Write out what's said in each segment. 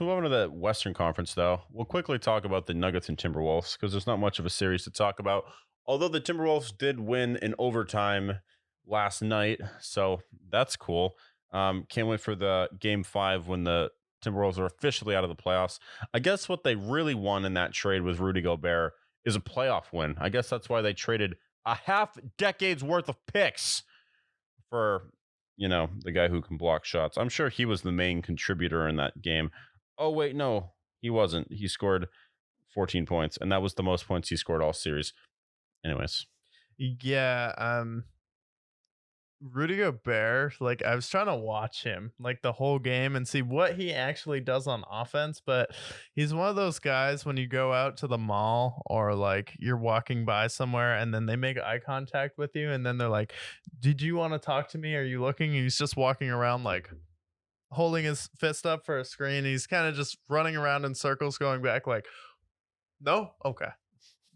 Move on to the Western Conference, though. We'll quickly talk about the Nuggets and Timberwolves because there's not much of a series to talk about. Although the Timberwolves did win in overtime last night, so that's cool. Can't wait for the game five when the Timberwolves are officially out of the playoffs. I guess what they really won in that trade with Rudy Gobert is a playoff win. I guess that's why they traded a half decade's worth of picks for, the guy who can block shots. I'm sure he was the main contributor in that game. Oh, wait, no, he wasn't. He scored 14 points, and that was the most points he scored all series. Anyways, Yeah, Rudy Gobert, like I was trying to watch him like the whole game and see what he actually does on offense, but he's one of those guys when you go out to the mall or like you're walking by somewhere and then they make eye contact with you and then they're like, "Did you want to talk to me? Are you looking?" And he's just walking around like holding his fist up for a screen. He's kind of just running around in circles going back like, "No? Okay."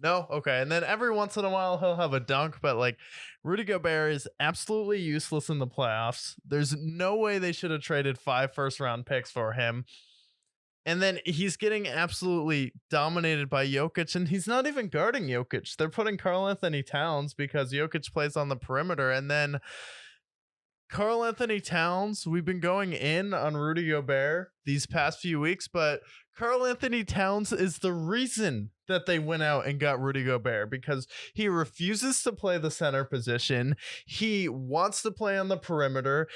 No, okay. And then every once in a while he'll have a dunk, but like Rudy Gobert is absolutely useless in the playoffs. There's no way they should have traded 5 first-round picks for him. And then he's getting absolutely dominated by Jokic, and he's not even guarding Jokic. They're putting Karl Anthony Towns because Jokic plays on the perimeter, and then Karl Anthony Towns, we've been going in on Rudy Gobert these past few weeks, but Karl Anthony Towns is the reason that they went out and got Rudy Gobert because he refuses to play the center position. He wants to play on the perimeter,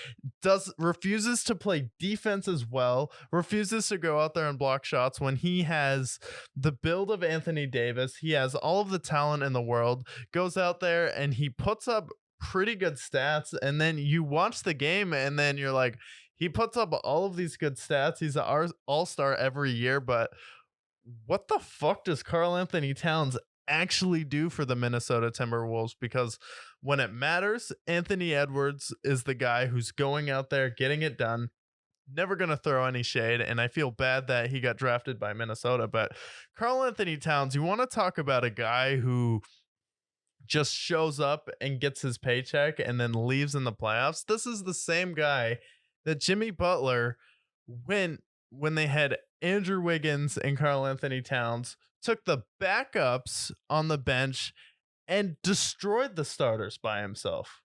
refuses to play defense as well, refuses to go out there and block shots when he has the build of Anthony Davis. He has all of the talent in the world, goes out there and he puts up pretty good stats, and then you watch the game and then you're like, he puts up all of these good stats, he's an all-star every year, but what the fuck does Karl Anthony Towns actually do for the Minnesota Timberwolves? Because when it matters, Anthony Edwards is the guy who's going out there getting it done, never going to throw any shade, and I feel bad that he got drafted by Minnesota. But Karl Anthony Towns, you want to talk about a guy who just shows up and gets his paycheck and then leaves in the playoffs. This is the same guy that Jimmy Butler went when they had Andrew Wiggins and Karl Anthony Towns, took the backups on the bench and destroyed the starters by himself.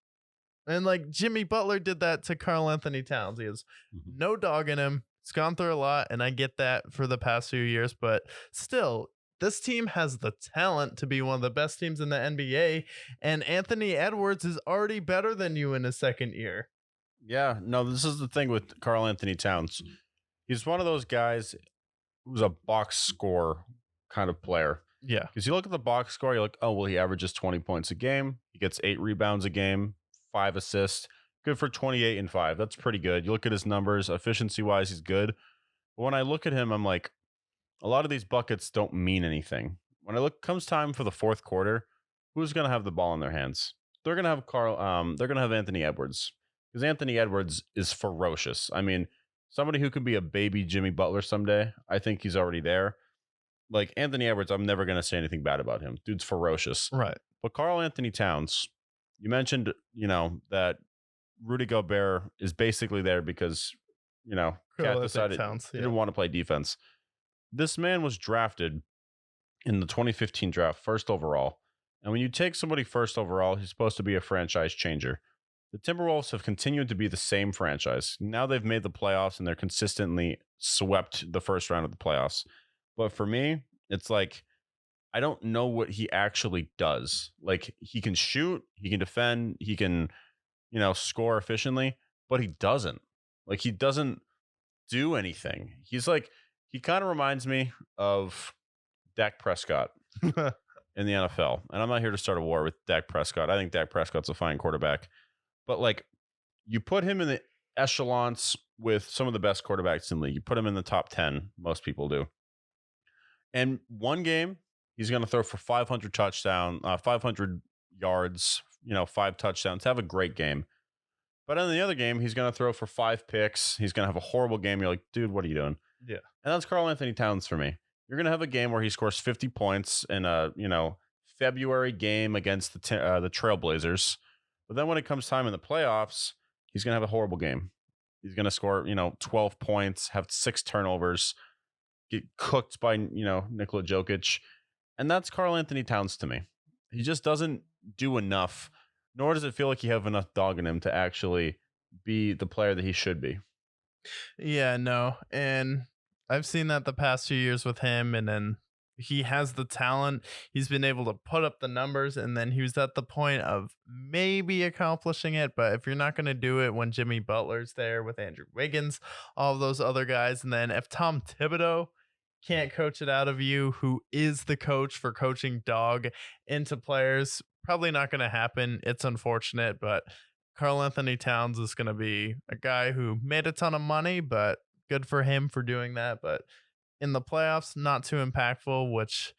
And like Jimmy Butler did that to Karl Anthony Towns. He has no dog in him. He's gone through a lot, and I get that for the past few years, but still, this team has the talent to be one of the best teams in the NBA, and Anthony Edwards is already better than you in his second year. yeah, no, this is the thing with Karl Anthony Towns. He's one of those guys who's a box score kind of player. Yeah. Because you look at the box score, you're like, oh, well, he averages 20 points a game. He gets 8 rebounds a game, 5 assists. Good for 28 and 5. That's pretty good. You look at his numbers, efficiency-wise, he's good. But when I look at him, I'm like, a lot of these buckets don't mean anything. When I look, comes time for the fourth quarter, who's going to have the ball in their hands? They're going to have They're going to have Anthony Edwards because Anthony Edwards is ferocious. I mean, somebody who could be a baby Jimmy Butler someday. I think he's already there. Like Anthony Edwards, I'm never going to say anything bad about him. Dude's ferocious. Right. But Karl Anthony Towns, you mentioned, that Rudy Gobert is basically there because, Cat decided he didn't want to play defense. This man was drafted in the 2015 draft, first overall. And when you take somebody first overall, he's supposed to be a franchise changer. The Timberwolves have continued to be the same franchise. Now they've made the playoffs and they're consistently swept the first round of the playoffs. But for me, it's like, I don't know what he actually does. Like, he can shoot, he can defend, he can, score efficiently, but he doesn't. Like, he doesn't do anything. He's like, he kind of reminds me of Dak Prescott in the NFL. And I'm not here to start a war with Dak Prescott. I think Dak Prescott's a fine quarterback. But, like, you put him in the echelons with some of the best quarterbacks in the league. You put him in the top 10. Most people do. And one game, he's going to throw for 500 yards, 5 touchdowns, have a great game. But in the other game, he's going to throw for 5 picks. He's going to have a horrible game. You're like, dude, what are you doing? Yeah. And that's Karl Anthony Towns for me. You're going to have a game where he scores 50 points in a, February game against the Trailblazers. But then when it comes time in the playoffs, he's going to have a horrible game. He's going to score, 12 points, have 6 turnovers. get cooked by, Nikola Jokic. And that's Karl Anthony Towns to me. He just doesn't do enough, nor does it feel like he have enough dog in him to actually be the player that he should be. Yeah, no. And I've seen that the past few years with him, and then he has the talent. He's been able to put up the numbers, and then he was at the point of maybe accomplishing it. But if you're not going to do it when Jimmy Butler's there with Andrew Wiggins, all of those other guys, and then if Tom Thibodeau can't coach it out of you, who is the coach for coaching dog into players, probably not going to happen. It's unfortunate, but Karl Anthony Towns is going to be a guy who made a ton of money, but good for him for doing that. But in the playoffs, not too impactful, which